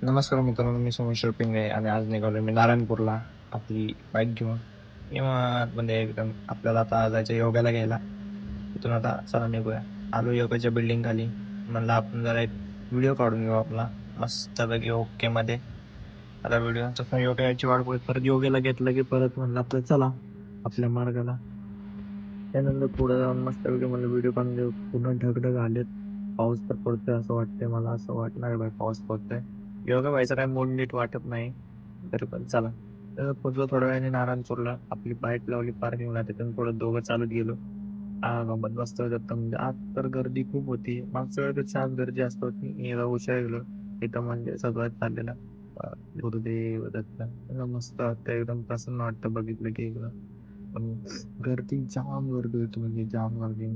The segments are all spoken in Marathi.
नमस्कार मित्रांनो, मी सोमेश्वर पिंगळे आणि आज निघालो मी नारायणपूरला आपली बाईक घेऊन. निवांत म्हणजे एकदम आपल्याला आता जायचं योगाला घ्यायला. तिथून आता चला निघूया. आलो योगाच्या बिल्डिंग खाली. म्हणलं आपण जरा एक व्हिडिओ काढून घेऊ आपला मस्तपैकी ओके मध्ये. आता व्हिडिओ योगाची वाट बघत परत योगाला घेतलं की परत म्हणलं आपलं चला आपल्या मार्गाला. त्यानंतर पुढे जाऊन मस्तपैकी म्हणलं व्हिडिओ काढून घेऊ. पूर्ण ढगढग आलेत. पाऊस तर पडतोय असं वाटतंय मला, असं वाटणार भाई पाऊस पडतोय. योगा व्हायचा काय मूड नीट वाटत नाही. तरी पण चला. तर पुढचं थोड्या वेळाने नारायणपूरला आपली बाईक लावली पार्किंगला, तिथून पुढे दोघं चालत गेलो. गंमत मस्त होतं म्हणजे आज तर गर्दी खूप होती. मागच्या वेळेपेक्षा आज गर्दी जास्त होती. मी जरा उशिरा गेलो. इथं म्हणजे सगळं चाललेलं. गुरुदेव दत्त. मस्त वाटतं, एकदम प्रसन्न वाटतं बघितलं की एकदम. पण गर्दी जाम गर्दी होती म्हणजे जाम गर्दी.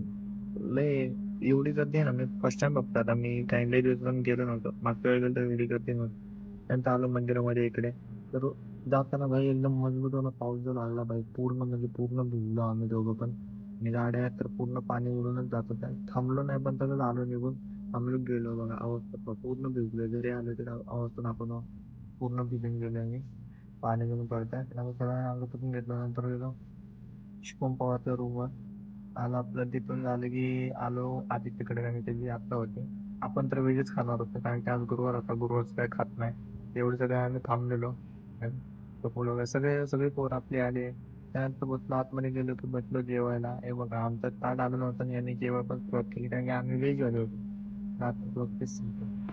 लय एवढी गर्दी आहे ना, मी फर्स्ट टाइम बघतो आता. मी काही लय दिवस पण गेलो नव्हतो. मागच्या वेळेला तर एवढी गर्दी नव्हती. त्यानंतर आलो मंदिरामध्ये इकडे. तर जाताना भाई एकदम मजबूत वाला पाऊस जो लागला भाई, पूर्ण म्हणजे पूर्ण भिजलो आम्ही दोघं पण. आणि गाड्या तर पूर्ण पाणी उडूनच जात होत्या. थांबलो नाही पण तसंच आलो निघून. थांबलो गेलो बघा, अवस्था पूर्ण भिजलोय. घरी आलो तर अवस्था दाखवतो, पूर्ण भिजून गेलो मी. पाणी घेऊन पडतंय. त्यामुळे थोडा वेळ अंग पुसून घेतलं, नंतर गेलो शिवम पवारच्या रूमवर. आलो आपलं तिथून झालं की आलो आदित्यकडे आणि त्याची यात्रा होती. आपण तर व्हेजच खाणार होतो कारण की आज गुरुवार होता. गुरुवारचं काय खात नाही. एवढे सगळे आम्ही थांबलेलो. वगैरे सगळे सगळे पोर आपले आले. त्यानंतर बसलो आतमध्ये गेलो की बसलो जेवायला. हे बघा आमचं ताट आलं नव्हतं आणि यांनी जेवण पण सुरुवात केली कारण की आम्ही व्हेज आलो होतो. आता बघतेच